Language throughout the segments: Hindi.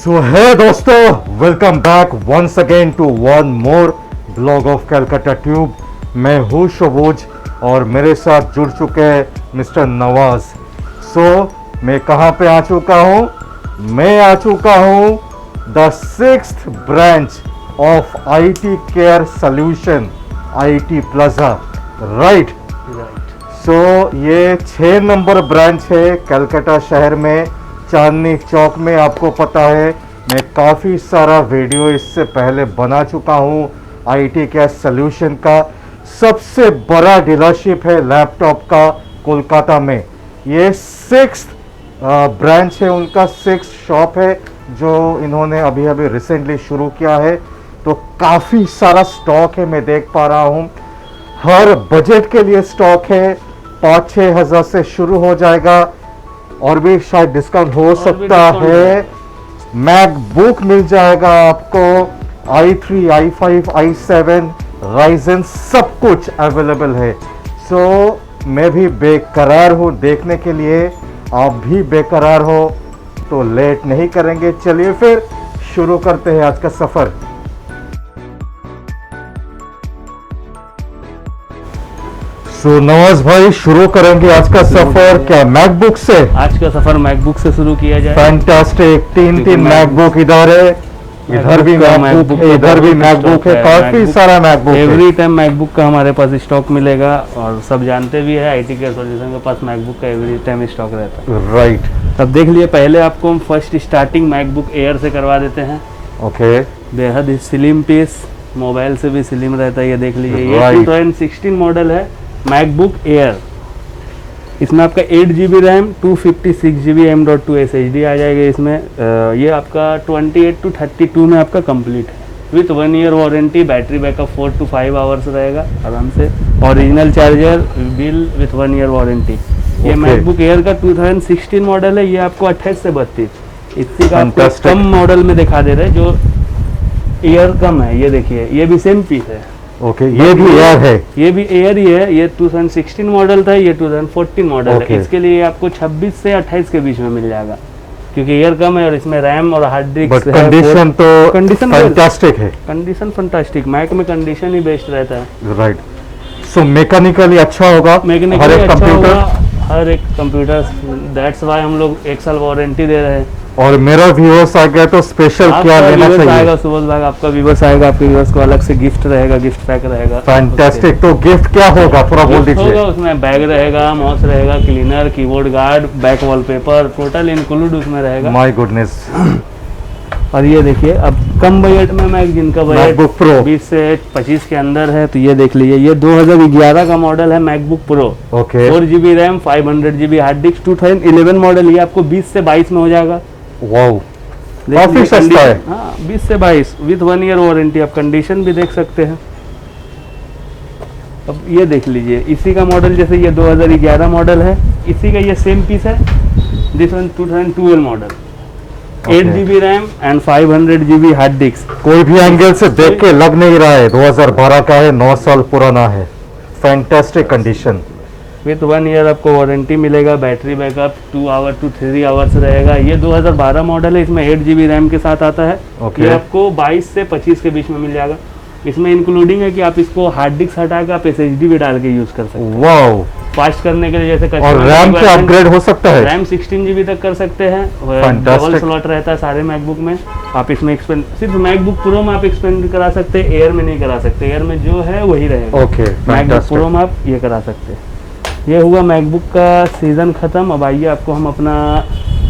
सो है दोस्तों, welcome back once again to one more blog of Calcutta Tube. मैं हूँ शोबोज और मेरे साथ जुड़ चुके हैं मिस्टर नवाज। मैं कहाँ पे आ चुका हूँ? मैं आ चुका हूँ the 6th branch of IT care solution, IT plaza, right. ये 6 नंबर ब्रांच है कलकत्ता शहर में, चांदनी चौक में। आपको पता है मैं काफ़ी सारा वीडियो इससे पहले बना चुका हूँ। IT केयर सॉल्यूशन का सबसे बड़ा डीलरशिप है लैपटॉप का कोलकाता में। ये 6th ब्रांच है उनका, 6th शॉप है जो इन्होंने अभी अभी रिसेंटली शुरू किया है। तो काफ़ी सारा स्टॉक है, मैं देख पा रहा हूँ। हर बजट के लिए स्टॉक है, 5-6 हज़ार से शुरू हो जाएगा और भी शायद डिस्काउंट हो सकता है। मैकबुक मिल जाएगा आपको, i3, i5, i7, राइजन, सब कुछ अवेलेबल है। मैं भी बेकरार हूँ देखने के लिए, आप भी बेकरार हो, तो लेट नहीं करेंगे। चलिए फिर शुरू करते हैं आज का सफ़र। नवाज भाई, शुरू करेंगे आज का सफर क्या मैकबुक से? आज का सफर मैकबुक से शुरू किया जाए। फैंटास्टिक, 3 मैकबुक इधर है, इधर भी मैकबुक है, इधर भी मैकबुक है, काफी सारा मैकबुक है। एवरी टाइम मैकबुक का हमारे पास स्टॉक मिलेगा और सब जानते भी है IT केयर सॉल्यूशन के पास मैकबुक का एवरी टाइम स्टॉक रहता है, राइट। तब देख लिए। पहले आपको हम फर्स्ट स्टार्टिंग मैकबुक एयर से करवा देते हैं। ओके, बेहद ही स्लिम पीस, मोबाइल से भी स्लिम रहता है। ये देख लीजिए, ये 2016 मॉडल है मैकबुक एयर। इसमें आपका 8GB RAM, 256GB M.2 SSD आ जाएगा इसमें। ये आपका 28 to 32 में आपका कंप्लीट है with 1 year warranty. Battery backup 4 to 5 hours रहेगा आराम से। Original charger, bill with 1 year warranty. ये मैकबुक एयर का 2016 मॉडल है। ये आपको 28 से 32 इसी का आपको कम मॉडल में दिखा दे रहे हैं, जो एयर कम है। ये देखिए, ये भी सेम पीस है। ओके, ये भी एयर है, ये भी एयर ही है। ये 2016 मॉडल था, ये 2014 मॉडल है। इसके लिए आपको 26 से 28 के बीच में मिल जाएगा, क्योंकि एयर कम है और इसमें रैम और हार्ड डिस्क है। कंडीशन तो कंडीशन फैंटास्टिक है, कंडीशन फैंटास्टिक। मैक में कंडीशन ही बेस्ट रहता है, राइट। मैकेनिकली अच्छा होगा, हर एक कंप्यूटर। दैट्स वाई हम लोग 1 साल वारंटी दे रहे हैं। और मेरा व्यूअर्स आ गया तो स्पेशल क्या लेना चाहिए? सुबह भाग आपका व्यूअर्स आएगा, आपके व्यूअर्स को अलग से गिफ्ट रहेगा, गिफ्ट पैक रहेगा। फैंटास्टिक। तो गिफ्ट क्या होगा, थोड़ा बोल दीजिए। उसमें बैग रहेगा, माउस रहेगा, cleaner, keyboard guard, back wallpaper, total include उसमें रहेगा। My goodness. और ये देखिए, अब कम बजट में मैक, जिनका बजट मैकबुक प्रो 20 से 25 के अंदर है, तो ये देख लीजिए। ये 2011 का मॉडल है MacBook pro. Okay, 4GB RAM, 500GB hard disk, 2011 model. ये आपको 20 से 22 में हो जाएगा। वाओ, काफी सस्ता है। हाँ, 20 से 22 विथ 1 ईयर वारंटी। आप कंडीशन भी देख सकते हैं। अब ये देख लीजिए, इसी का मॉडल, जैसे ये 2011 मॉडल है, इसी का ये सेम पीस है। This one 2012 model, 8GB RAM and 500GB hard disk. कोई भी एंगल से देख के लग नहीं रहा है 2012 का है, 9 साल पुराना है। फैंटास्टिक कंडीशन विथ 1 ईयर आपको वारंटी मिलेगा। Battery backup 2 hour to 3 hours रहेगा। ये 2012 मॉडल है, इसमें 8GB रैम के साथ आता है। ये आपको 22 से 25 के बीच में मिल जाएगा। इसमें इंक्लूडिंग है कि आप इसको हार्ड डिस्क हटा के आप SSD भी डाल के यूज कर सकते हैं। वाओ, फास्ट करने के लिए। जैसे और रैम पे अपग्रेड हो सकता है, रैम 16GB तक कर सकते हैं। डबल स्लॉट रहता है सारे मैकबुक में। आप इसमें एक्सपेंड सिर्फ मैकबुक प्रो में आप एक्सपेंड करा सकते हैं, एयर में नहीं करा सकते। एयर में जो है वही रहेगा। ओके, मैकबुक प्रो में आप ये करा सकते हैं। ये हुआ मैकबुक का सीजन खत्म। अब आइए आपको हम अपना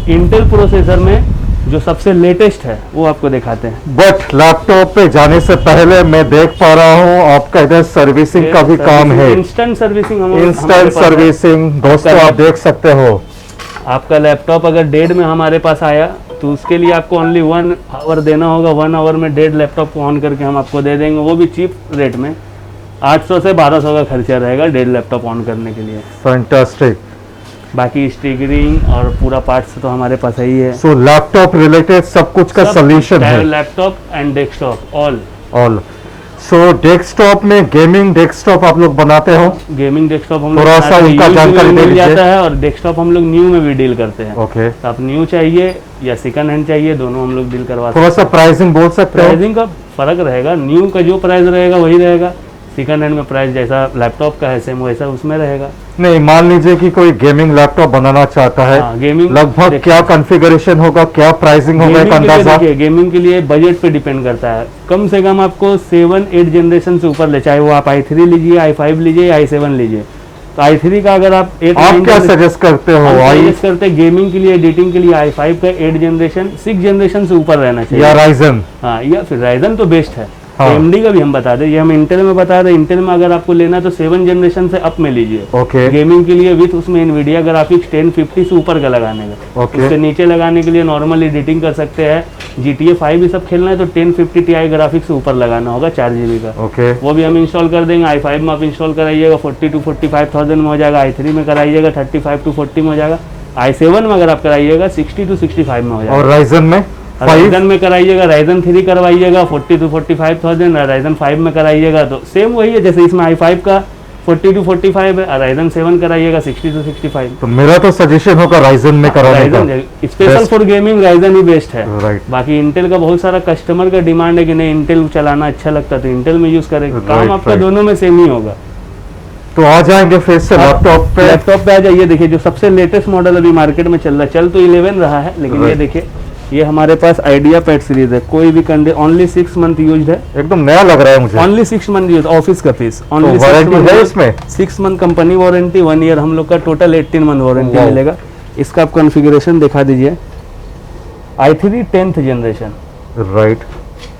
इंटेल प्रोसेसर में जो सबसे लेटेस्ट है वो आपको दिखाते हैं। बट लैपटॉप पे जाने से पहले मैं देख पा रहा हूँ आपका इधर सर्विसिंग का भी काम है। इंस्टेंट सर्विसिंग, इंस्टेंट सर्विसिंग दोस्तों आप देख सकते हो। आपका लैपटॉप अगर डेढ़ में हमारे पास आया तो उसके लिए आपको ओनली 1 आवर देना होगा। 1 आवर में 1.5 लैपटॉप को ऑन करके हम आपको दे देंगे, वो भी चीप रेट में। 800 से 1200 का खर्चा रहेगा 1.5 लैपटॉप ऑन करने के लिए। फैंटास्टिक। बाकी स्टिकरिंग और पूरा पार्ट्स तो हमारे पास ही है। लैपटॉप रिलेटेड सब कुछ का सॉल्यूशन है। Laptop and desktop all. So desktop में गेमिंग डेस्कटॉप आप लोग बनाते हो? गेमिंग डेस्कटॉप हम थोड़ा सा उनका जानकारी दे मिल दीजिए। जाता है, और डेस्कटॉप हम लोग न्यू में भी डील करते हैं। ओके, तो आप न्यू चाहिए या सेकंड हैंड चाहिए, दोनों हम लोग डील करवा थोड़ा सा प्राइसिंग बोल सकते हो? प्राइसिंग का फर्क रहेगा, न्यू का जो प्राइस रहेगा वही रहेगा, सेकंड हैंड में प्राइस जैसा लैपटॉप का है सेम वैसा उसमें रहेगा। नहीं, मान लीजिए कि कोई गेमिंग लैपटॉप बनाना चाहता है, हाँ, गेमिंग लगभग क्या कॉन्फ़िगरेशन होगा, क्या प्राइसिंग होगा, एक अंदाजा? गेमिंग के लिए बजट पे डिपेंड करता है। कम से कम आपको 7-8 जनरेशन से ऊपर ले, चाहे वो आप i3 लीजिए, i5 लीजिए या i7 लीजिए। तो i3 का अगर आप आप क्या सजेस्ट करते हो? सजेस्ट करते हैं गेमिंग के लिए, एडिटिंग के लिए i5 का 8 जनरेशन 6 जनरेशन से ऊपर रहना चाहिए, या राइजन? हाँ, या फिर राइजन तो बेस्ट है। हाँ। AMD का भी हम बता दें, ये हम इंटेल में बता रहे हैं। इंटेल में अगर आपको लेना है तो 7 जनरेशन से अप में लीजिए। ओके, गेमिंग के लिए विथ उसमें NVIDIA ग्राफिक्स 1050 से ऊपर का लगाने का। ओके, उसके नीचे लगाने के लिए नॉर्मल एडिटिंग कर सकते हैं, GTA 5 ये सब खेलना है तो 1050 Ti ग्राफिक्स से ऊपर लगाना होगा 4 GB का। ओके, वो भी हम इंस्टॉल कर देंगे। i5 में आप इंस्टॉल कराइएगा 40-45,000 में हो जाएगा, i3 में कराइएगा 35-40 में हो जाएगा, i7 में अगर आप कराइएगा 60-65 में हो जाएगा। और राइजन में? राइजन में कराइएगा, राइजन 3 करवाइएगा 40-45,000, राइजन 5 में कराइएगा तो सेम वही है, जैसे इसमें i5 का 40-45 है, राइजन 7 कराइएगा 60-65। तो मेरा तो सजेशन होगा राइजन में कराने का। Special Best। For gaming Ryzen he best है। राइट, बाकी इंटेल का बहुत सारा कस्टमर का डिमांड है कि नहीं इंटेल चलाना अच्छा लगता है तो इंटेल में यूज करेंगे, काम Right, आपका right। दोनों में सेम ही होगा। तो आ जाएंगे फिर से लैपटॉप पे। लैपटॉप पे आ जाइए, देखिए जो सबसे लेटेस्ट मॉडल अभी मार्केट में चल रहा है, चल तो 11 रहा है लेकिन ये Right। देखिए, ये हमारे पास आइडिया पैड सीरीज है, कोई भी ओनली 6 मंथ यूज है, एकदम नया लग रहा है मुझे। ओनली 6 मंथ यूज, ऑफिस का पीस, तो ओनली वारंटी है इसमें? 6 मंथ कंपनी वारंटी, 1 ईयर हम लोग का, टोटल 18 मंथ वारंटी Wow। मिलेगा। इसका आप कॉन्फ़िगरेशन दिखा दीजिए। i3 10th generation, right,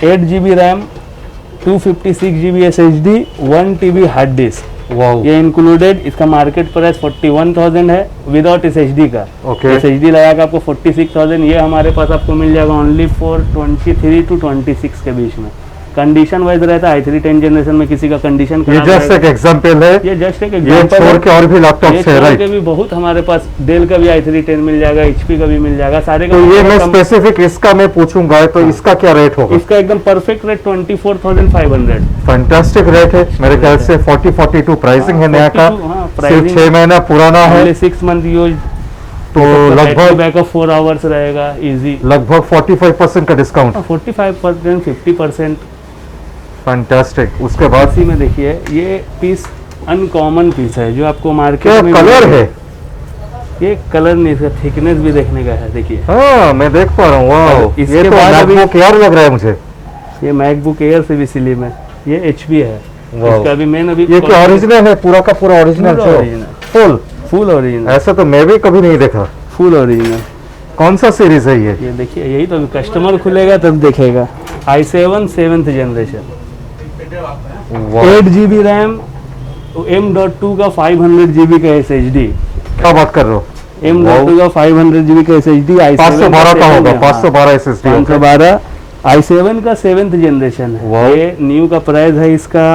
8 GB RAM, 256 GB SSD, 1 TB hard disc, wow, ये इंक्लूडेड। इसका मार्केट प्राइस 41,000 है विदाउट SSD का। ओके, SSD लगा के आपको 46,000, ये हमारे पास आपको मिल जाएगा ओनली फॉर 23 to 26 के बीच में। कंडीशन वाइज रहता है, i3 10 जनरेशन में किसी का कंडीशन ये जस्ट एक एग्जांपल है, ये जस्ट एक ये एग्जांपल छोड़ के और भी लैपटॉप्स है, राइट? भी बहुत हमारे पास डेल का भी i3 10 मिल जाएगा, HP का भी मिल जाएगा, सारे का। तो ये मैं स्पेसिफिक इसका मैं पूछूंगा, तो इसका क्या रेट होगा? इसका एकदम परफेक्ट रेट 24,500। फैंटास्टिक रेट है, मेरे ख्याल से 40-42 प्राइसिंग है नया का, 42, हाँ, सिर्फ प्राइसिंग 6 महीना पुराना है, ओनली 6 मंथ यूज, तो लगभग बैकअप 4 आवर्स रहेगा इजी, 45% का डिस्काउंट। 45%, 50%। फैंटास्टिक। उसके बाद इसी में देखिए ये पीस अनकॉमन पीस है जो आपको मार्केट क्या में कलर है? ये कलर नहीं, इसका थिकनेस भी देखने का है, देखिए। हाँ, मैं देख पा रहा हूँ, वाओ, इसके ये तो बाद अभी- मैकबुक एयर लग रहा है मुझे। ये मैकबुक एयर से भी स्लिम है, ये HP है। वाओ। इसका भी मेन अभी ये क्या ओरिजिनल है? पूरा का पूरा ओरिजिनल? फुल? फुल ओरिजिनल, ऐसा तो मैं भी कभी नहीं देखा। Full original. कौन सा सीरीज है ये? ये देखिए, यही तो अभी कस्टमर खुलेगा तब देखेगा। i7 7th generation, 8 GB RAM, M.2 का 500 GB का SSD, क्या बात कर रहे हो? M.2 का 500 GB का SSD, i7 512 का होगा, 512 SSD। 512, i7 का 7th जनरेशन वाह। है। ये न्यू का प्राइस है इसका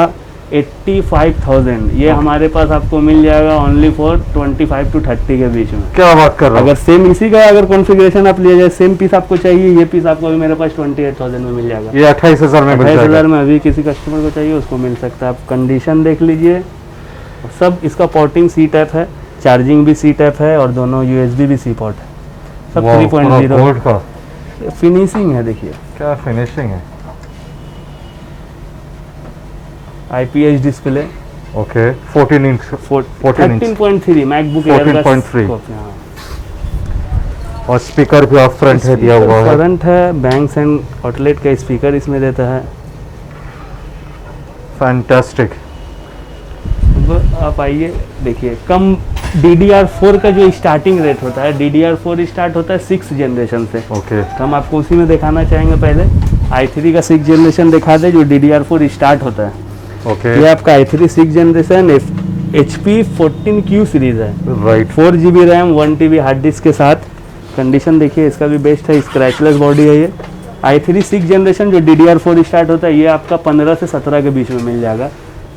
85,000, ये हमारे पास आपको मिल जाएगा ओनली फॉर 25 to 30 के बीच में। क्या बात कर रहे हो? अगर सेम इसी का अगर कॉन्फ़िगरेशन आप लिए जाए, सेम पीस आपको चाहिए, ये पीस आपको अभी मेरे पास 28,000 में मिल जाएगा। ये 28,000 में मिल 28,000 जाएगा। में अभी किसी कस्टमर को चाहिए उसको मिल सकता है। आप कंडीशन देख लीजिए, सब इसका पोर्टिंग C टाइप है, चार्जिंग भी C टाइप है और दोनों USB भी C पोर्ट है, सब वाओ, 3.0 गोल्ड का फिनिशिंग है। देखिए क्या फिनिशिंग है। IPS display, okay, 14 inch, 14 inch 13.3 MacBook air 14.3 का और स्पीकर भी ऑफ फ्रंट है दिया हुआ है। करंट है, बैंक्स एंड आउटलेट का स्पीकर इसमें देता है। फैंटास्टिक। अब आप आइए देखिए, कम DDR4 का जो स्टार्टिंग रेट होता है, DDR4 स्टार्ट होता है 6 जनरेशन से, ओके, तो हम आपको उसी में दिखाना चाहेंगे। पहले i3 का 6 जनरेशन दिखा दे जो DDR4 स्टार्ट होता है। ओके, ये आपका i3 6 generation HP 14Q series है, right, 4 GB RAM, 1 TB hard disk के साथ। कंडीशन देखिए इसका भी बेस्ट है, स्क्रैचलेस बॉडी है। ये i3 6 जनरेशन जो DDR4 स्टार्ट होता है, ये आपका 15 से 17 के बीच में मिल जाएगा।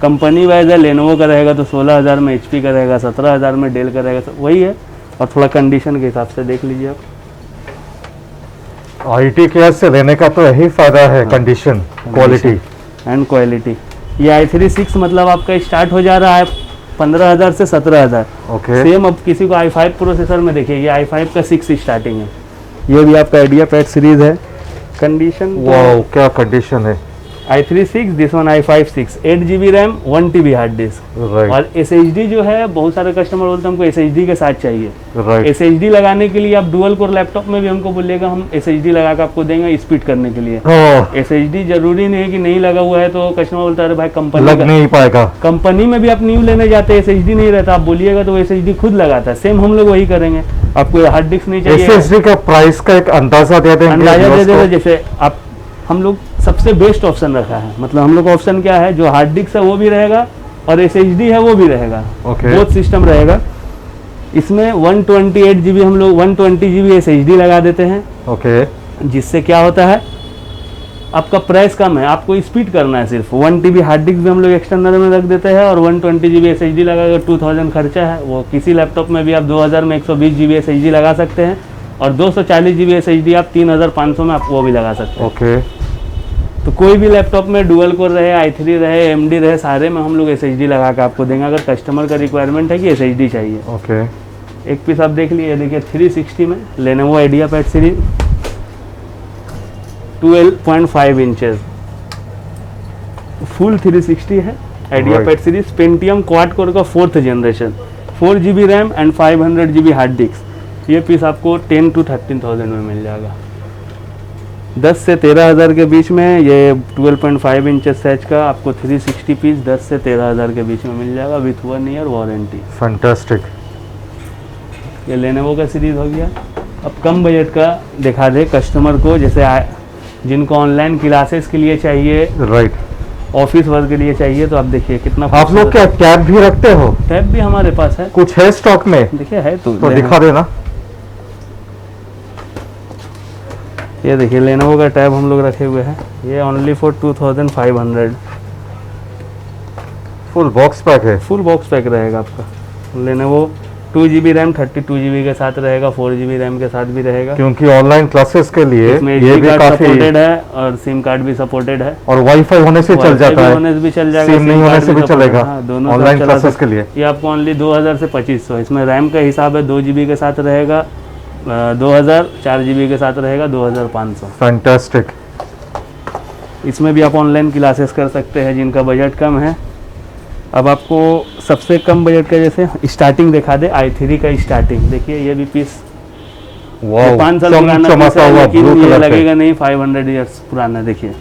कंपनी वाइज है, लेनोवो का रहेगा तो 16,000 में, HP का रहेगा 17,000 में, डेल का रहेगा, तो वही है। और थोड़ा कंडीशन के हिसाब से देख लीजिए आप। IT केयर से लेने का तो यही फायदा है, कंडीशन, क्वालिटी। And quality. ये i3 6 मतलब आपका स्टार्ट हो जा रहा है 15,000 से 17,000। ओके। सेम अब किसी को i5 प्रोसेसर में देखिए, ये i5 का 6 स्टार्टिंग है। ये भी आपका आइडिया पैड सीरीज है। कंडीशन वाओ, क्या कंडीशन है। i3 6, this one i5 6, 8 GB RAM, 1 TB hard disc. Right और SSD जो है, बहुत सारे कस्टमर बोलते हैं हमको SSD के साथ चाहिए। राइट। SSD लगाने के लिए आप डुअल कोर लैपटॉप में भी हमको बोलिएगा, हम SSD लगा के आपको देंगे स्पीड करने के लिए। SSD जरूरी नहीं है कि नहीं लगा हुआ है तो कस्टमर बोलता है अरे भाई कंपनी लग नहीं पाएगा। कंपनी में भी आप न्यू लेने जाते हैं SSD नहीं रहता, आप बोलिएगा तो वो SSD खुद लगाता है। सेम हम लोग वही करेंगे। आपको हार्ड डिस्क नहीं चाहिए, SSD का प्राइस का एक अंदाजा दे देंगे। अंदाजा दे देगा। जैसे आप हम लोग सबसे बेस्ट ऑप्शन रखा है, मतलब हम लोग का ऑप्शन क्या है, जो हार्ड डिस्क है वो भी रहेगा और SSD है वो भी रहेगा। ओके। बोथ सिस्टम रहेगा। इसमें 128 GB हम लोग 120 GB SSD लगा देते हैं। ओके। जिससे क्या होता है, आपका प्राइस कम है, आपको स्पीड करना है। सिर्फ 1 TB हार्ड डिस्क भी हम लोग एक्सटर्नल में रख देते हैं और 120 GB SSD लगाकर 2000 खर्चा है। वो किसी लैपटॉप में भी आप 2000 में 120 GB SSD लगा सकते हैं और 240 GB SSD आप 3500 में आप वो भी लगा सकते हैं। ओके। तो कोई भी लैपटॉप में डुअल कोर रहे, i3 रहे, AMD रहे, सारे में हम लोग SSD लगा के आपको देंगे, अगर कस्टमर का रिक्वायरमेंट है कि SSD चाहिए। ओके। एक पीस आप देख लिए, देखिए 360 में Lenovo idea pad series 12.5 inches full 360 है। Idea pad series Pentium quad core का 4th generation, 4 GB RAM and 500 GB hard disc. ये पीस आपको 10 to 13,000 में मिल जाएगा। 10 से 13,000 के बीच में ये 12.5 इंचेस साइज का आपको 360 पीस 10 से 13,000 के बीच में मिल जाएगा विथ 1 ईयर वारंटी। फैंटास्टिक। ये लेनोवो का सीरीज हो गया। अब कम बजट का दिखा दे कस्टमर को, जैसे जिनको ऑनलाइन क्लासेस के लिए चाहिए, राइट, ऑफिस वर्क के लिए चाहिए, तो आप देखिए कितना। आप लोग क्या टैब भी रखते हो? टैब भी हमारे पास है, कुछ है स्टॉक में? देखिए है तो दिखा देना। ये देखिए लेनोवो का टैब हम लोग रखे हुए हैं। ये only for 2500। Full box pack है? फुल बॉक्स पैक रहेगा आपका। लेनोवो 2 GB रैम 32 GB के साथ रहेगा, 4 GB रैम के साथ भी रहेगा। क्योंकि ऑनलाइन क्लासेस के लिए इसमें ये भी काफी सपोर्टेड है और सिम कार्ड भी सपोर्टेड है और वाईफाई होने से चल जाता है, होने से भी चल जाएगा, सिम नहीं होने से भी चलेगा। दोनों ऑनलाइन क्लासेस के लिए ये आपको ओनली 2000 से 2500। इसमें रैम का हिसाब है 2 GB के साथ रहेगा 2000, 4 GB के साथ रहेगा 2500। फैंटास्टिक। इसमें भी आप ऑनलाइन क्लासेस कर सकते हैं जिनका बजट कम है। अब आपको सबसे कम बजट का जैसे स्टार्टिंग दिखा दे, i3 का स्टार्टिंग देखिए। ये भी पीस 5 साल पुराना पीस है, लेकिन ये लगेगा नहीं 500 ईयर्स पुराना। देखिए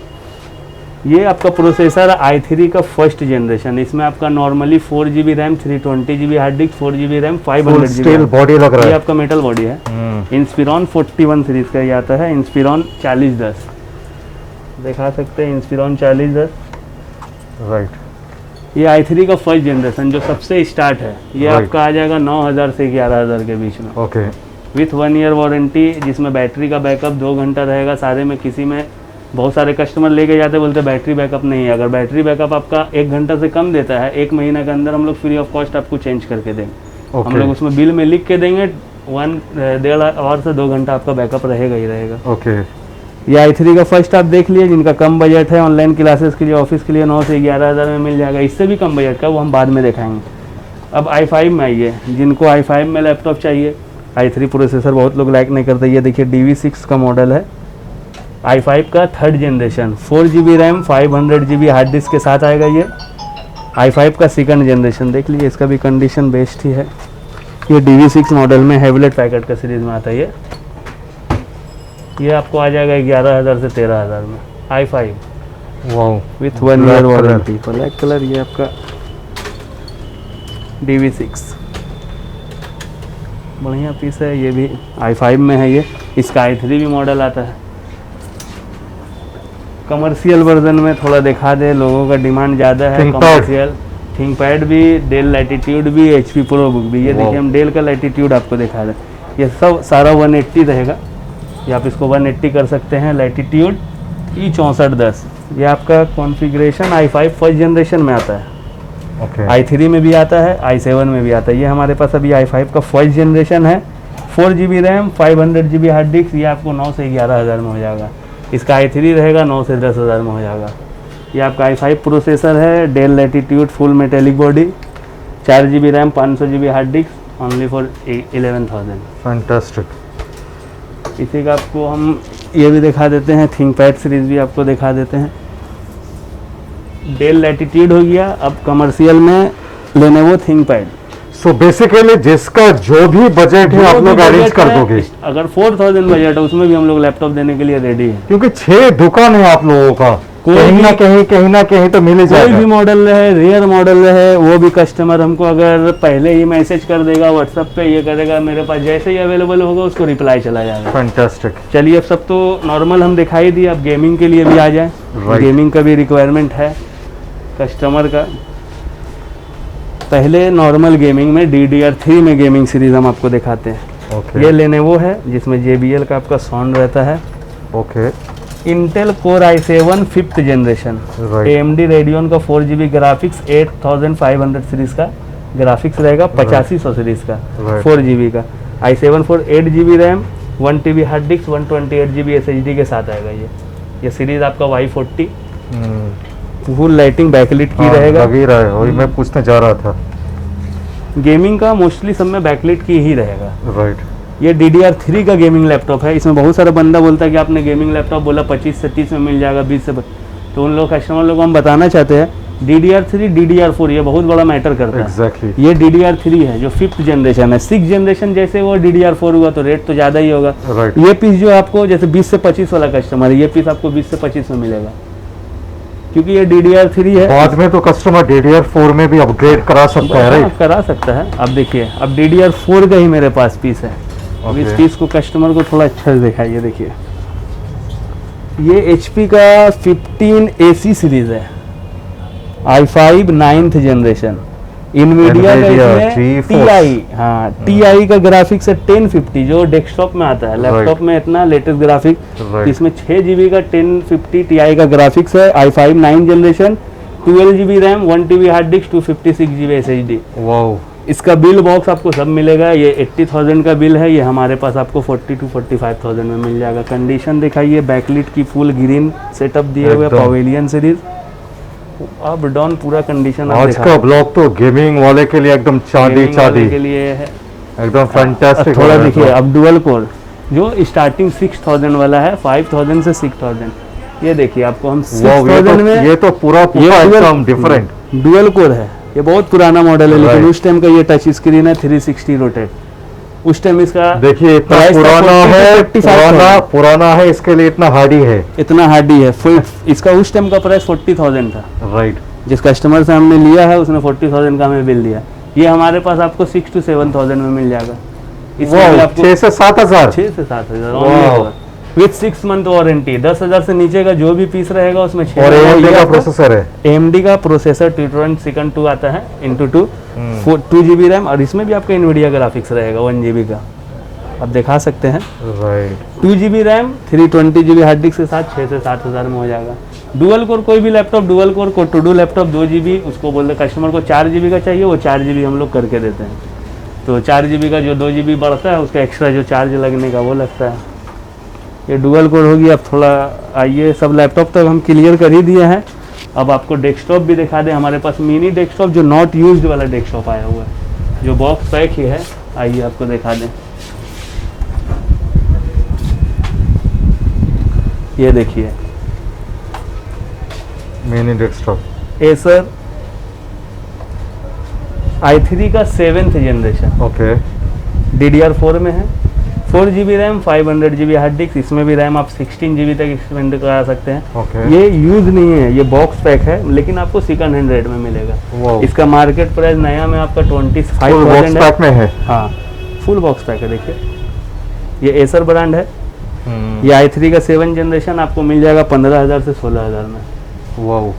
ये आपका प्रोसेसर i3 का 1st जनरेशन। इसमें आपका normally 4 GB RAM, 320 GB hard disc, 4 GB RAM, 500 steel body लग रहा है। ये आपका मेटल बॉडी है। इंस्पिरॉन 41 सीरीज का ये आता है। इंस्पिरॉन 4010 दिखा सकते हैं, इंस्पिरॉन 4010। राइट। ये i3 का 1st जनरेशन जो सबसे स्टार्ट है, ये आपका आ जाएगा 9000 से 11000 के बीच में। ओके। विथ 1 ईयर वारंटी, जिसमें बैटरी का बैकअप 2 घंटा रहेगा सारे में। किसी में बहुत सारे कस्टमर लेके जाते बोलते बैटरी बैकअप नहीं है। अगर बैटरी बैकअप आपका 1 घंटा से कम देता है, 1 महीने के अंदर हम लोग फ्री ऑफ कॉस्ट आपको चेंज करके देंगे। हम लोग उसमें बिल में लिख के देंगे 1.5 आवर से 2 घंटा आपका बैकअप रहेगा ही रहेगा। ओके। ये i3 का 1st आप देख लिए, जिनका कम बजट है ऑनलाइन क्लासेस के लिए, ऑफिस के लिए 9 से 11,000 में मिल जाएगा। इससे भी कम बजट का वो हम बाद में दिखाएंगे। अब i5 में आइए, जिनको i5 में लैपटॉप चाहिए। i3 प्रोसेसर बहुत लोग लाइक नहीं करते। ये देखिए DV6 का मॉडल है, i5 का 3rd generation, 4 GB RAM, 500 GB hard disk के साथ आएगा। ये i5 का 2nd जनरेशन देख लीजिए, इसका भी कंडीशन बेस्ट ही है। ये DV6 मॉडल में हैवलेट पैकेट का सीरीज में आता है। ये आपको आ जाएगा 11,000 से 13,000 में i5 wow with 1 year warranty. Black colour ये आपका DV6 बढ़िया पीस है। ये भी i5 में है। ये इसका i3 भी मॉडल आता है। कमर्शियल वर्जन में थोड़ा दिखा दे, लोगों का डिमांड ज़्यादा है। कमर्शियल थिंकपैड भी, डेल लैटिट्यूड भी, HP प्रो बुक भी। ये देखिए हम डेल का लैटिट्यूड आपको दिखा दें। ये सब सारा 180 रहेगा, या आप इसको 180 कर सकते हैं। लैटिट्यूड E6410 ये आपका कॉन्फ़िगरेशन i5 1st जनरेशन में आता है। i3 में भी आता है, i7 में भी आता है। ये हमारे पास अभी i5 का 1st जनरेशन है। 4 GB RAM, 500 GB hard disc. ये आपको 9 से 11,000 में हो जाएगा। इसका i3 रहेगा 9 से 10,000 में हो जाएगा। ये आपका i5 प्रोसेसर है, Dell Latitude full metallic body, 4 GB RAM, 500 GB hard disk, only for 11,000। Fantastic. इसी का आपको हम ये भी दिखा देते हैं, थिंकपैड सीरीज भी आपको दिखा देते हैं। डेल लैटिट्यूड हो गया, अब कमर्शियल में लेनोवो थिंकपैड। सो बेसिकली जिसका जो भी बजट है आप लोग अरेंज कर दोगे। अगर 4,000 बजट है उसमें भी हम लोग लैपटॉप देने के लिए रेडी है, क्योंकि 6 दुकान है आप लोगों का, कहीं ना कहीं तो मिल ही कोई भी जाएगा। मॉडल रहे, रेयर मॉडल रहे, वो भी कस्टमर हमको अगर पहले ही मैसेज कर देगा व्हाट्सएप पे, ये करेगा मेरे पास, जैसे ही अवेलेबल होगा उसको रिप्लाई चला जाएगा। फैंटास्टिक। चलिए अब सब तो नॉर्मल हम दिखाई दिए, अब गेमिंग के लिए भी आ जाए। Right. गेमिंग का भी रिक्वायरमेंट है कस्टमर का। पहले नॉर्मल गेमिंग में DDR3 में गेमिंग सीरीज हम आपको दिखाते हैं। ओके ये लेनोवो है जिसमें JBL का आपका साउंड रहता है। Okay Intel core i7 5th generation, right AMD radian का 4GB ग्राफिक्स, 8500 सीरीज का ग्राफिक्स रहेगा, 8500 सीरीज का Right. 4GB का i7 for 8GB RAM, 1TB hard disk, 128GB SSD के साथ आएगा। ये सीरीज आपका Y40 फुल लाइटिंग बैकलिट की रहेगा। लग ही रहा है, वही मैं पूछने जा रहा था। गेमिंग का मोस्टली सब में बैकलिट की ही रहेगा। राइट ये DDR3 का गेमिंग लैपटॉप है। इसमें बहुत सारा बंदा बोलता है कि आपने गेमिंग लैपटॉप बोला 25 से 30 में मिल जाएगा, 20 से तो उन लोग कस्टमर लोग हम बताना चाहते हैं DDR3 DDR4 ये बहुत बड़ा मैटर करता है। एग्जैक्टली। ये DDR3 है जो 5th जनरेशन है। 6th जनरेशन जैसे वो DDR4 हुआ तो रेट तो ज़्यादा ही होगा। राइट ये पीस जो आपको जैसे 20 से 25 वाला कस्टमर है, ये पीस आपको 20 से 25 में मिलेगा क्योंकि ये DDR3 है। बाद में तो कस्टमर DDR4 में भी अपग्रेड करा सकता है। राइट करा सकता है। अब देखिए अब DDR4 का ही मेरे पास पीस है। अब इस Okay. पीस को कस्टमर को थोड़ा अच्छा से दिखाइए। देखिए ये HP का 15 AC सीरीज है, i5 9th जनरेशन, इनवीडिया का इसमें GeForce। TI, हाँ TI का ग्राफिक्स है 1050 जो डेस्कटॉप में आता है। लैपटॉप में इतना लेटेस्ट ग्राफिक, Right. इसमें 6GB का 1050 TI का ग्राफिक्स है, i5 9 generation, 12GB RAM, 1TB hard disk, 256GB SSD। Wow. इसका बिल बॉक्स आपको सब मिलेगा। ये 80,000 का बिल है, ये हमारे पास आपको 40 to 45,000 में मिल जाएगा। कंडीशन दिखाइए, बैकलिट की फुल ग्रीन सेटअप दिए हुए, एकदम। पवेलियन सीरीज, अप डाउन पूरा कंडीशन आज का ब्लॉग तो गेमिंग वाले के लिए एकदम चांदी के लिए है। एकदम फैंटास्टिक। थोड़ा देखिए अब डुअल कोर जो स्टार्टिंग 6,000 वाला है, 5,000 से 6,000, ये देखिए आपको हम 6,000 में, ये तो पूरा एकदम डिफरेंट डुअल कोर है। ये बहुत पुराना मॉडल है, लेकिन Right. उस टाइम का ये टच स्क्रीन है 360 रोटेट। उस टाइम इसका देखिए इतना price था पुराना 40 है, 45,000। पुराना है, इसके लिए इतना हार्डी है। इतना हार्डी है। इसका उस टाइम का प्राइस 40,000 था। राइट जिस कस्टमर से हमने लिया है उसने 40,000 का हमें बिल दिया। ये हमारे पास आपको 6 to 7,000 में मिल जाएगा। इसमें भी आपको 6 से 7,000। 6 से 7,000 Wow. With 6 month warranty. 10,000 से नीचे का जो भी पीस रहेगा उसमें 6 और AMD का प्रोसेसर है। AMD का प्रोसेसर Titron Second 2 आता है ×2 2GB रैम, और इसमें भी आपका NVIDIA ग्राफिक्स रहेगा 1GB का, आप दिखा सकते हैं। Right 2GB RAM, 320GB hard disk के साथ 6 से 7,000 में हो जाएगा। डुअल कोर कोई भी लैपटॉप, डुअल कोर को टू डू लैपटॉप 2GB, उसको बोलते कस्टमर को 4GB का चाहिए, वो 4GB हम लोग करके देते हैं। तो 4GB का जो 2GB बढ़ता है उसका एक्स्ट्रा जो चार्ज लगने का वो लगता है। ये डुअल कोर होगी। अब थोड़ा आइए, सब लैपटॉप तक हम क्लियर कर ही दिए हैं। अब आपको डेस्कटॉप भी दिखा दें। हमारे पास मिनी डेस्कटॉप जो नॉट यूज्ड वाला डेस्कटॉप आया हुआ है, जो बॉक्स पैक ही है। आइए आपको दिखा दें। ये देखिए मिनी डेस्कटॉप एसर i3 का 7th जनरेशन, ओके DDR4 में है, 4GB RAM, 500GB hard disk. इसमें भी रैम आप 16GB तक एक्सपेंड करा सकते हैं। ओके ये यूज नहीं है, ये बॉक्स पैक है, लेकिन आपको सेकंड हैंड रेट में मिलेगा। वाओ। इसका मार्केट प्राइस नया में आपका फुल बॉक्स 25,000 है। पैक में है। हाँ फुल बॉक्स पैक है। देखिए ये एसर ब्रांड है। हम्म, ये i3 का 7 जनरेशन आपको मिल जाएगा 15,000 से 16,000 में। वाओ।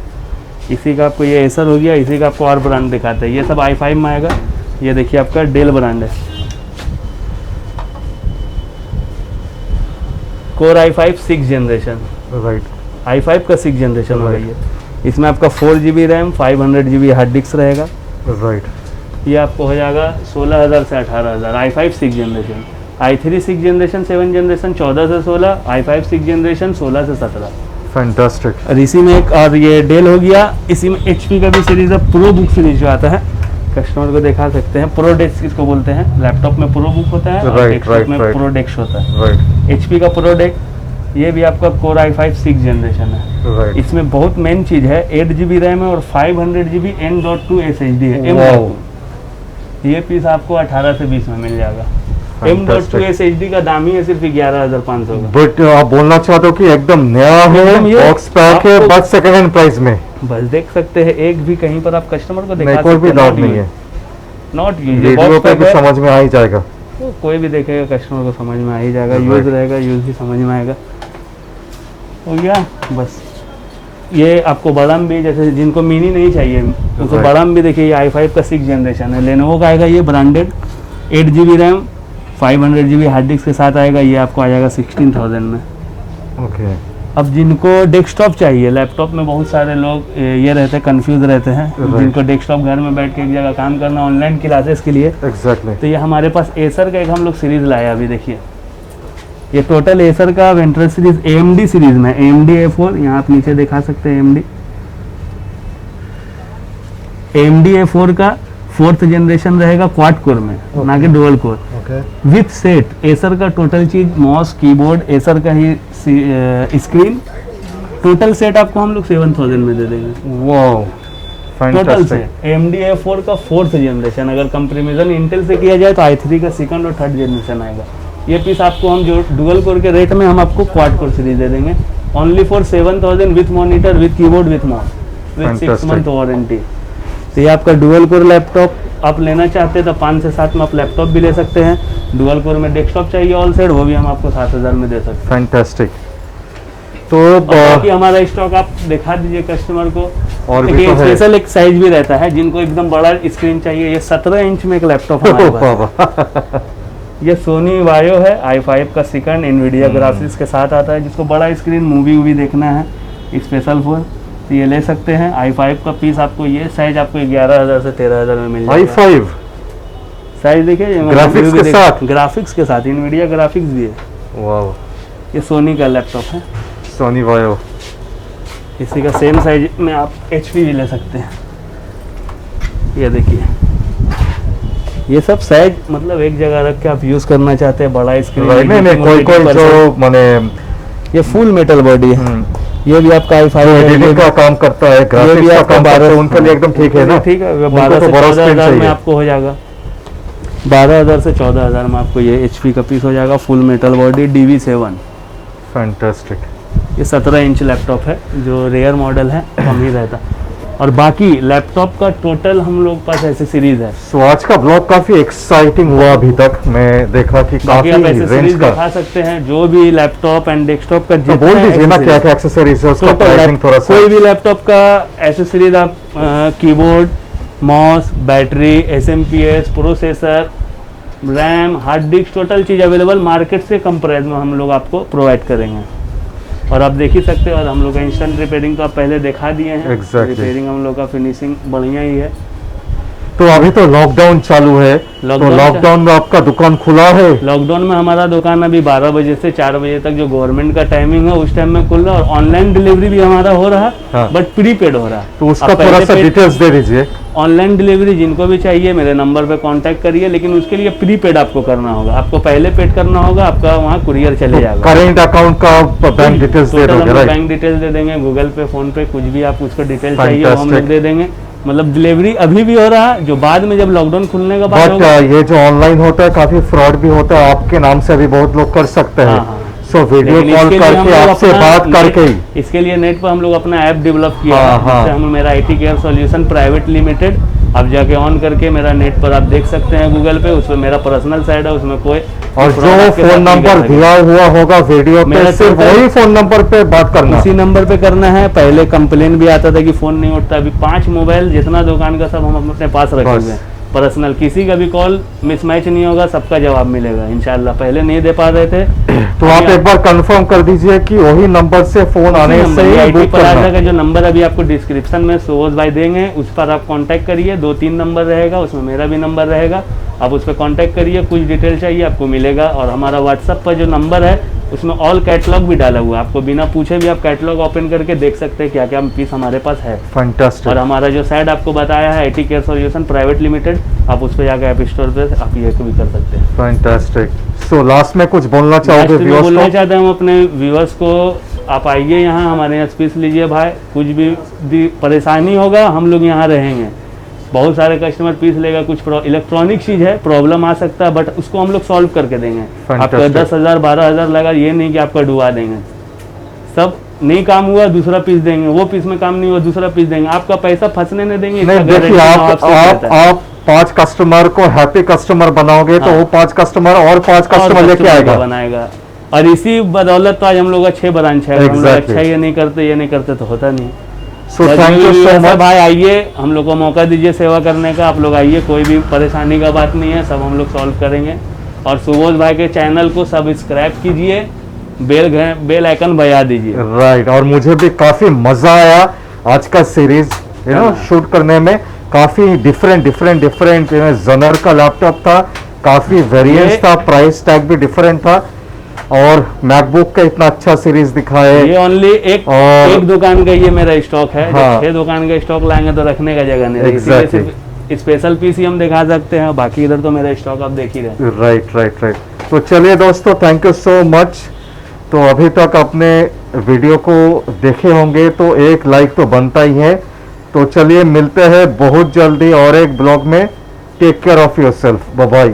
इसी का आपको ये एसर हो गया। इसी का आपको और ब्रांड दिखाते हैं। ये सब i5 में आएगा। ये देखिए आपका डेल ब्रांड है, core i5 6 generation, right i5 का 6 जनरेशन हो Right. गई है। इसमें आपका 4GB RAM, 500GB hard disk रहेगा। राइट ये आपको हो जाएगा 16,000 से 18,000। i5 6 generation, i3 6 generation 7 generation 14 से 16, i5 6 जनरेशन 16 से 17। फैंटास्टिक। और इसी में एक और ये डेल हो गया, इसी में HP का भी सीरीज है, प्रो बुक सीरीज जो आता है, कस्टमर को दिखा सकते हैं। प्रो डेस्क इसको बोलते हैं, लैपटॉप में प्रो बुक होता है और डेस्कटॉप में प्रो डेस्क होता है। राइट। HP का प्रो डेस्क, ये भी आपका Core i5 6 जनरेशन है। राइट। इसमें बहुत मेन चीज है, 8GB रैम है और 500GB M.2 SSD है। वाओ। ये पीस आपको 18 से 20 में मिल जाएगा। Fantastic. M.2 SSD का दाम ही है सिर्फ 11,500 का। बट आप बोलना चाहते हो कि एकदम नया है, एकदम ये बॉक्स पैक है, आपको- बस सेकंड हैंड प्राइस में। बस देख सकते हैं, एक भी कहीं पर आप कस्टमर को दिखा नहीं, कोई भी डाउट नहीं है, नॉट यूज। वीडियो पे भी समझ में आ ही जाएगा। तो कोई भी देखेगा कस्टमर को समझ में आ ही जाएगा, Right. यूज रहेगा, यूज भी समझ में आएगा। हो गया बस। ये आपको बड़ा में भी, जैसे जिनको मिनी नहीं चाहिए उनको Right. बड़ा में भी देखिए, ये i5 का 6 जनरेशन है, लेनोवो का आएगा ये branded, 8GB RAM 500GB hard disk के साथ आएगा। ये आपको आ जाएगा 16,000 में। ओके। अब जिनको डेस्कटॉप चाहिए, लैपटॉप में बहुत सारे लोग ये रहते हैं, कंफ्यूज रहते हैं। Right. जिनको डेस्कटॉप घर में बैठ के एक जगह काम करना, ऑनलाइन क्लासेस के लिए, एग्जैक्टली। तो ये हमारे पास एसर का एक हम लोग सीरीज लाया अभी देखिए। ये टोटल एसर का वेंटर सीरीज AMD सीरीज में, AMD A4, यहाँ आप नीचे दिखा सकते हैं AMD A4 का 4th जनरेशन रहेगा क्वाड कोर में, ना कि dual core. Okay. With set Acer का टोटल चीज, माउस, कीबोर्ड, एसर का ही स्क्रीन, टोटल सेट आपको हम लोग 7,000 में दे देंगे। Wow, total fantastic. Set AMD A4 का 4th जनरेशन, अगर कंपेरिजन इंटेल से किया जाए तो i3 का 2nd और 3rd जनरेशन आएगा। ये पीस आपको हम जो डुअल कोर के रेट में हम आपको क्वाड कोर सीरीज दे देंगे, only for 7,000 with monitor, with keyboard, with mouse, with 6 Fantastic. Month warranty. तो ये आपका डुअल कोर लैपटॉप आप लेना चाहते हैं तो 5 से 7 में आप लैपटॉप भी ले सकते हैं। डुअल कोर में डेस्कटॉप चाहिए ऑल सेट, वो भी हम आपको 7,000 में दे सकते हैं। फैंटास्टिक। तो और बाकी हमारा स्टॉक आप दिखा दीजिए कस्टमर को। और भी देखिए, तो है। स्पेशल एक साइज भी रहता है, जिनको एकदम बड़ा स्क्रीन चाहिए। ये 17 इंच में एक लैपटॉप हमारे पास है। ये सोनी वायो है, i5 का 2nd, एनवीडिया ग्राफिक्स के साथ आता है। जिसको बड़ा स्क्रीन मूवी वूवी देखना है स्पेशल फोन, तो ये ले सकते हैं। i5 का पीस आपको ये साइज आपको 11,000 से 13,000 में मिल जाएगा। i5 साइज देखिए, ग्राफिक्स के साथ? ग्राफिक्स के साथ, एनवीडिया ग्राफिक्स भी है। वाओ, ये सोनी का लैपटॉप है। सोनी वायो। इसी का सेम साइज में आप HP भी ले सकते हैं। ये देखिए, ये सब साइज मतलब एक जगह रख के आप यूज करना चाहते हैं, बड़ा स्क्रीन। नहीं, कोई जो माने ये फुल मेटल बॉडी है। ये भी आपका i5 है, एडिटिंग का काम करता है, ये भी ग्राफिक्स का आपका काम करता है, 12 उनके लिए एकदम ठीक है ना। ठीक है, उनको 12 तो से बड़ा 14,000 स्क्रीन में चाहिए। आपको हो जाएगा। 12,000 से 14,000 में आपको ये HP का पीस हो जाएगा, full metal body, DV7। Fantastic. ये 17 इंच लैपटॉप है, जो रेयर मॉडल है, कम ही रहता। और बाकी लैपटॉप का टोटल हम लोग पास ऐसे सीरीज है। सो आज का ब्लॉग काफी एक्साइटिंग हुआ अभी तक, मैं देखा कि बाकी काफी आप ऐसे रेंज सीरीज का। दिखा सकते हैं, जो भी लैपटॉप एंड डेस्कटॉप का तो बोल दीजिए ना क्या क्या एक्सेसरीज है, उसका प्राइसिंग थोड़ा सा। कोई भी लैपटॉप का एसेसरीज आप keyboard, mouse, battery, SMPS, processor, RAM, hard disk, total चीज़ अवेलेबल मार्केट से कम प्राइस में हम लोग आपको प्रोवाइड करेंगे। और आप देख ही सकते हो, और हम लोग का इंस्टेंट रिपेयरिंग तो आप पहले दिखा दिए हैं। Exactly. रिपेयरिंग हम लोग का फिनिशिंग बढ़िया ही है। तो अभी तो लॉकडाउन चालू है, तो लॉकडाउन लॉकडाउन में आपका दुकान खुला है? लॉकडाउन में हमारा दुकान अभी 12 बजे से 4 बजे तक जो गवर्नमेंट का टाइमिंग है उस टाइम में खुल रहा है, और ऑनलाइन डिलीवरी भी हमारा हो रहा है, हाँ। बट प्रीपेड हो रहा है। तो उसका थोड़ा सा डिटेल्स दे दीजिए। ऑनलाइन डिलीवरी जिनको भी चाहिए मेरे नंबर पे कांटेक्ट करिए, लेकिन उसके लिए प्रीपेड आपको करना होगा। आपको पहले पेड करना होगा, आपका वहाँ कुरियर चले जाएगा। करेंट अकाउंट का बैंक डिटेल्स दे दोगे, राइट? बैंक डिटेल्स दे देंगे, गूगल पे, फोन पे, कुछ भी आप उसको डिटेल चाहिए वो हम लोग Fantastic. दे देंगे। मतलब डिलीवरी अभी भी हो रहा है, जो बाद में जब लॉकडाउन खुलने का बाद बट होगा। ये जो ऑनलाइन होता है काफी फ्रॉड भी होता है, आपके नाम से अभी बहुत लोग कर सकते हैं। हाँ, हाँ। सो वीडियो लेकिन कॉल इसके लिए हम करके लोग आपसे अपना बात करके ही। इसके लिए नेट पर हम लोग अपना ऐप डेवलप किया हाँ, है, हाँ। जिससे हम मेरा IT care solution private limited, आप जाके ऑन करके मेरा नेट पर आप देख सकते हैं गूगल पे, उसमें मेरा पर्सनल साइट है, उसमें कोई और fraud जो आपके साथ फोन नहीं नंबर कर सकेगा। दिया हुआ होगा वीडियो पे, मेरा सिर्फ total- वही फोन नंबर पे बात करना। उसी नंबर पे करना है। पहले कंप्लेन भी आता था कि फोन नहीं उठता, अभी 5 मोबाइल जितना दुकान का सब हम अपने पास रखे बस। हुए हैं पर्सनल। किसी का भी कॉल मिसमैच नहीं होगा, सबका जवाब मिलेगा इंशाल्लाह। पहले नहीं दे पा रहे थे, तो आप एक बार कंफर्म कर दीजिए कि वही नंबर से फोन आने से ही IT बुक प्लाजा करना। का जो नंबर अभी आपको डिस्क्रिप्शन में सोज भाई देंगे, उस पर आप कांटेक्ट करिए। 2-3 नंबर रहेगा, उसमें मेरा भी नंबर रहेगा, आप उस पर कांटेक्ट करिए। कुछ डिटेल चाहिए आपको मिलेगा। और हमारा व्हाट्सएप पर जो नंबर है उसमें ऑल कैटलॉग भी डाला हुआ है, आपको बिना पूछे भी आप कैटलॉग ओपन करके देख सकते हैं क्या क्या पीस हमारे पास है। फैंटास्टिक। और हमारा जो साइड आपको बताया है IT care solution private limited, आप उस पर जाकर ऐप स्टोर पे आप ये भी कर सकते हैं। फैंटास्टिक। सो लास्ट में कुछ बोलना चाहोगे लास्ट में व्यूअर्स बोलना को? चाहते हैं हम अपने व्यूअर्स को, आप आइए यहाँ हमारे यहाँ पीस लीजिए भाई, कुछ भी परेशानी होगा हम लोग यहाँ रहेंगे। बहुत सारे कस्टमर पीस लेगा, कुछ इलेक्ट्रॉनिक चीज़ है, प्रॉब्लम आ सकता है, बट उसको हम लोग सॉल्व करके देंगे। आपका 10,000 12,000 लगा, ये नहीं कि आपका डुबा देंगे। सब नहीं काम हुआ दूसरा पीस देंगे, वो पीस में काम नहीं हुआ दूसरा पीस देंगे, आपका पैसा फंसने नहीं देंगे। नहीं देखिए, आप 5 कस्टमर को हैप्पी कस्टमर बनाओगे तो वो 5 कस्टमर और 5 कस्टमर लेके आएगा, बनाएगा। और इसी बदौलत तो आज हम लोग 6 ब्रांच है। हम लोग अच्छा ये नहीं करते तो होता नहीं। So thank you so much भाई, आइए हम लोग को मौका दीजिए सेवा करने का। आप लोग आइए, कोई भी परेशानी का बात नहीं है, सब हम लोग सॉल्व करेंगे। और सुबोध भाई के चैनल को सब्सक्राइब कीजिए, बेल आइकन बजा दीजिए। राइट। और मुझे भी काफी मजा आया आज का सीरीज शूट करने में। काफी डिफरेंट जनर का लैपटॉप था, काफी वेरिएंट्स था, प्राइस टैग भी डिफरेंट था, और मैकबुक का इतना अच्छा सीरीज दिखाए। ये ओनली एक दुकान का ये मेरा स्टॉक है। हाँ। 6 दुकान का स्टॉक लाएंगे तो रखने का जगह नहीं, Exactly. सिर्फ स्पेशल पीस ही हम दिखा सकते हैं, बाकी इधर तो मेरा स्टॉक आप देख ही रहे। राइट। तो चलिए दोस्तों, थैंक यू सो मच। तो अभी तक अपने वीडियो को देखे होंगे तो एक लाइक तो बनता ही है। तो चलिए मिलते हैं बहुत जल्दी और एक ब्लॉग में। Take care of yourself, bye bye.